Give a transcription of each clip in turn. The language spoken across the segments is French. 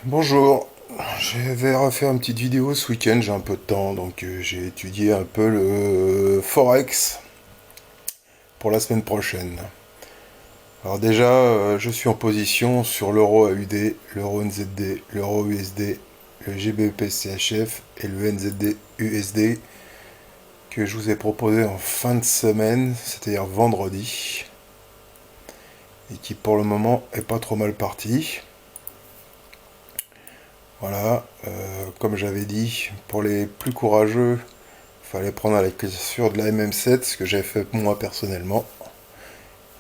Bonjour, je vais refaire une petite vidéo ce week-end, j'ai un peu de temps, donc j'ai étudié un peu le Forex pour la semaine prochaine. Alors déjà, je suis en position sur l'euro AUD, l'euro NZD, l'euro USD, le GBP CHF et le NZD USD que je vous ai proposé en fin de semaine, c'est-à-dire vendredi, et qui pour le moment est pas trop mal parti. Voilà, comme j'avais dit, pour les plus courageux, fallait prendre à la cassure de la MM7, ce que j'ai fait moi personnellement.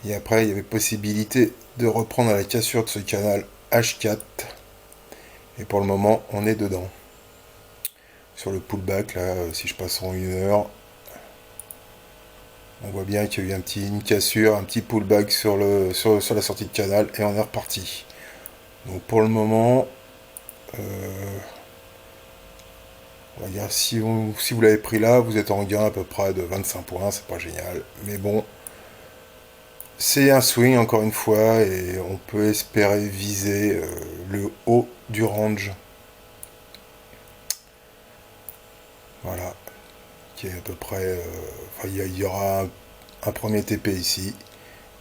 Et après, il y avait possibilité de reprendre à la cassure de ce canal H4. Et pour le moment, on est dedans. Sur le pullback, là, si je passe en 1 heure, on voit bien qu'il y a eu une cassure, un petit pullback sur la sortie de canal, et on est reparti. Donc pour le moment, on va dire, si vous l'avez pris là, vous êtes en gain à peu près de 25 points, c'est pas génial. Mais bon, c'est un swing encore une fois et on peut espérer viser le haut du range. Voilà, qui est à peu près. Enfin, il y aura un premier TP ici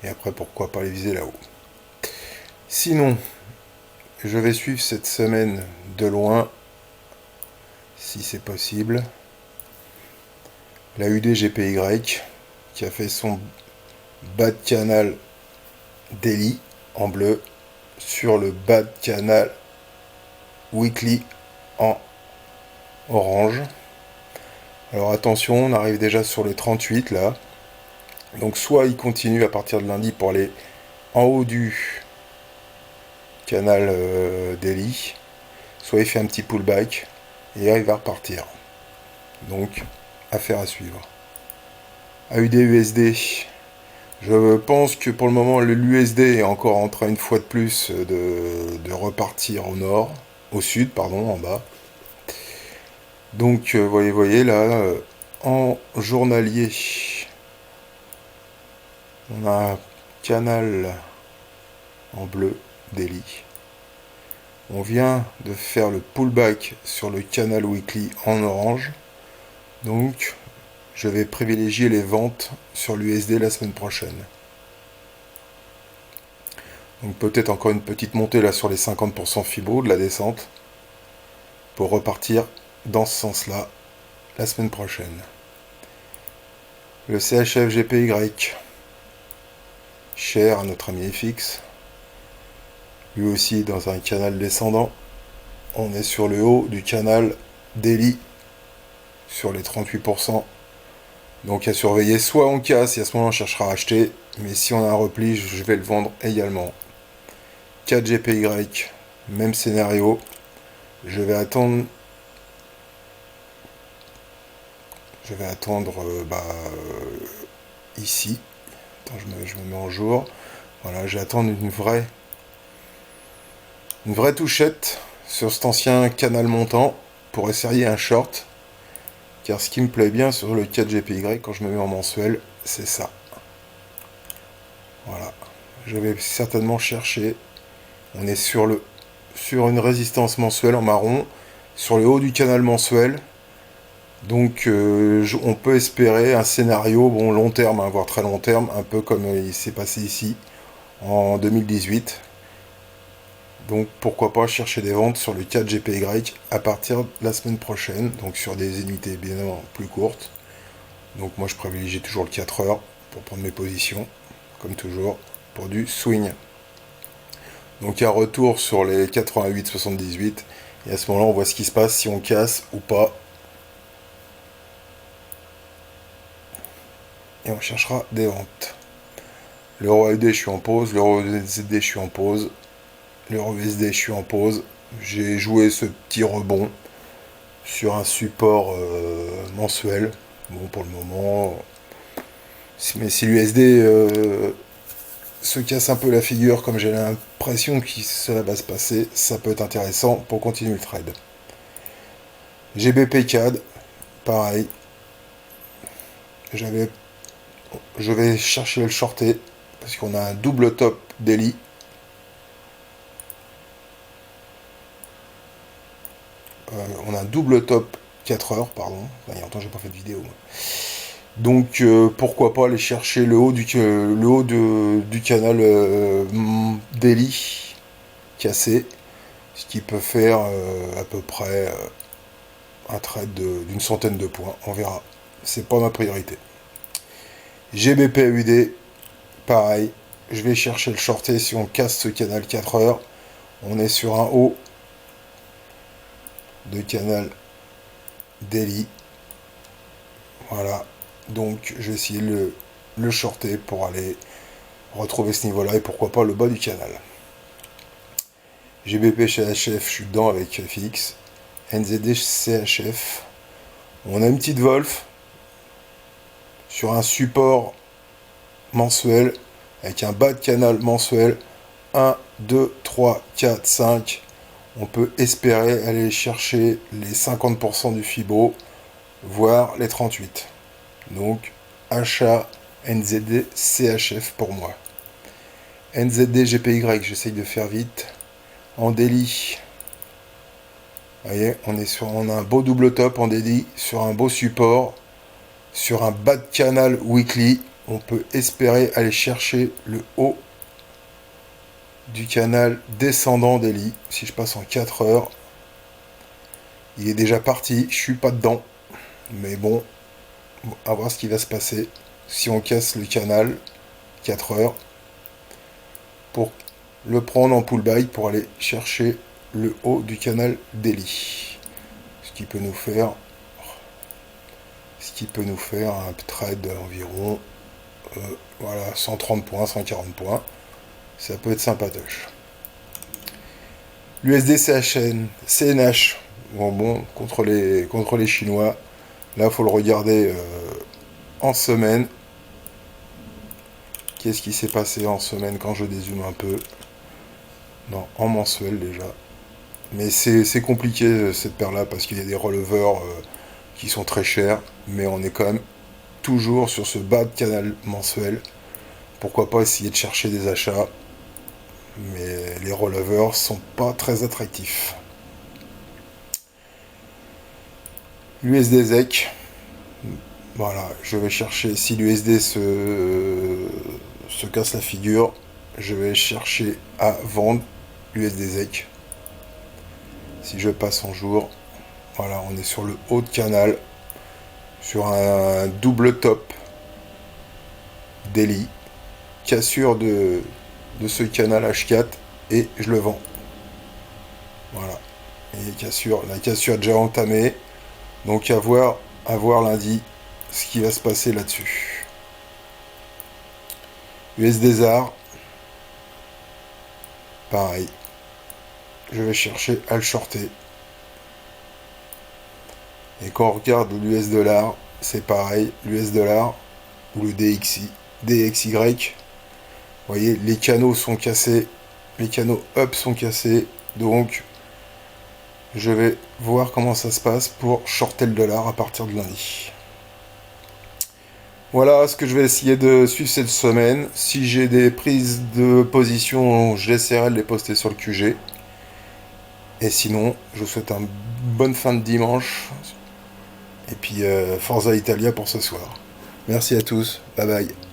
et après pourquoi pas les viser là-haut. Sinon, je vais suivre cette semaine de loin, si c'est possible, la UDGPY qui a fait son bas de canal daily en bleu sur le bas de canal weekly en orange. Alors attention, on arrive déjà sur les 38 là. Donc soit il continue à partir de lundi pour aller en haut du canal daily, soit il fait un petit pullback et là il va repartir. Donc affaire à suivre. AUD-USD, je pense que pour le moment l'USD est encore en train une fois de plus de repartir au nord, au sud pardon, en bas. Donc voyez là, en journalier, on a un canal en bleu daily. On vient de faire le pullback sur le canal weekly en orange. Donc je vais privilégier les ventes sur l'USD la semaine prochaine. Donc peut-être encore une petite montée là sur les 50% Fibo de la descente pour repartir dans ce sens-là la semaine prochaine. Le CHF-GPY, cher à notre ami FX, lui aussi dans un canal descendant. On est sur le haut du canal daily sur les 38%. Donc à surveiller, soit on casse et à ce moment on cherchera à acheter, mais si on a un repli, je vais le vendre également. 4GPY, même scénario. Je vais attendre. Ici. Attends, je me mets en jour. Voilà, je vais attendre une vraie touchette sur cet ancien canal montant pour essayer un short. Car ce qui me plaît bien sur le 4GPY quand je me mets en mensuel, c'est ça. Voilà. Je vais certainement chercher. On est sur une résistance mensuelle en marron, sur le haut du canal mensuel. Donc on peut espérer un scénario bon long terme, voire très long terme, un peu comme il s'est passé ici en 2018. Donc pourquoi pas chercher des ventes sur le 4GPY à partir de la semaine prochaine, donc sur des unités bien évidemment plus courtes. Donc moi je privilégie toujours le 4 heures pour prendre mes positions, comme toujours, pour du swing. Donc un retour sur les 88-78, et à ce moment-là on voit ce qui se passe, si on casse ou pas. Et on cherchera des ventes. L'euro AUD je suis en pause, l'euro ZD je suis en pause, l'euro USD je suis en pause. J'ai joué ce petit rebond sur un support mensuel. Bon pour le moment, mais si l'USD se casse un peu la figure, comme j'ai l'impression que cela va se passer, ça peut être intéressant pour continuer le trade. GBP CAD, pareil. Je vais chercher le shorter parce qu'on a un double top daily. on a un double top 4 heures, pardon. Il y a longtemps que j'ai pas fait de vidéo. Donc pourquoi pas aller chercher le haut du canal Daily cassé, ce qui peut faire à peu près un trade d'une centaine de points. On verra. C'est pas ma priorité. GBP AUD, pareil. Je vais chercher le shorté. Si on casse ce canal 4 heures, on est sur un haut de canal Daily. Voilà. Donc je vais essayer de le shorter pour aller retrouver ce niveau-là et pourquoi pas le bas du canal. GBP CHF, je suis dedans avec FX. NZD CHF. On a une petite Wolf sur un support mensuel avec un bas de canal mensuel. 1, 2, 3, 4, 5. On peut espérer aller chercher les 50% du FIBO, voire les 38. Donc, achat NZD CHF pour moi. NZD GPY, j'essaye de faire vite. En daily. Vous voyez, on a un beau double top en daily, sur un beau support, sur un bas de canal weekly. On peut espérer aller chercher le haut du canal descendant daily. Si je passe en 4 heures, il est déjà parti, je suis pas dedans. Mais bon, à voir ce qui va se passer si on casse le canal 4 heures pour le prendre en pull buy pour aller chercher le haut du canal daily, ce qui peut nous faire un trade d'environ voilà, 130 points, 140 points. Ça peut être sympatoche. L'USD CNH, bon, contre les Chinois. Là, il faut le regarder en semaine. Qu'est-ce qui s'est passé en semaine quand je dézoome un peu? Non, en mensuel déjà. Mais c'est compliqué cette paire-là parce qu'il y a des releveurs qui sont très chers. Mais on est quand même toujours sur ce bas de canal mensuel. Pourquoi pas essayer de chercher des achats? Mais les releveurs sont pas très attractifs. L'USD ZEC. Voilà, je vais chercher, si l'USD se casse la figure, je vais chercher à vendre l'USD ZEC. Si je passe en jour, voilà, on est sur le haut de canal, sur un double top daily, cassure de ce canal H4 et je le vends. Voilà, et la cassure est déjà entamée, donc à voir lundi ce qui va se passer là-dessus. USD ZAR, pareil. Je vais chercher à le shorter. Et quand on regarde l'US dollar, c'est pareil. L'US dollar ou le DXY. Vous voyez, les canaux sont cassés. Les canaux up sont cassés. Donc, je vais voir comment ça se passe pour shorter le dollar à partir de lundi. Voilà ce que je vais essayer de suivre cette semaine. Si j'ai des prises de position, j'essaierai de les poster sur le QG. Et sinon, je vous souhaite une bonne fin de dimanche. Et puis, Forza Italia pour ce soir. Merci à tous. Bye bye.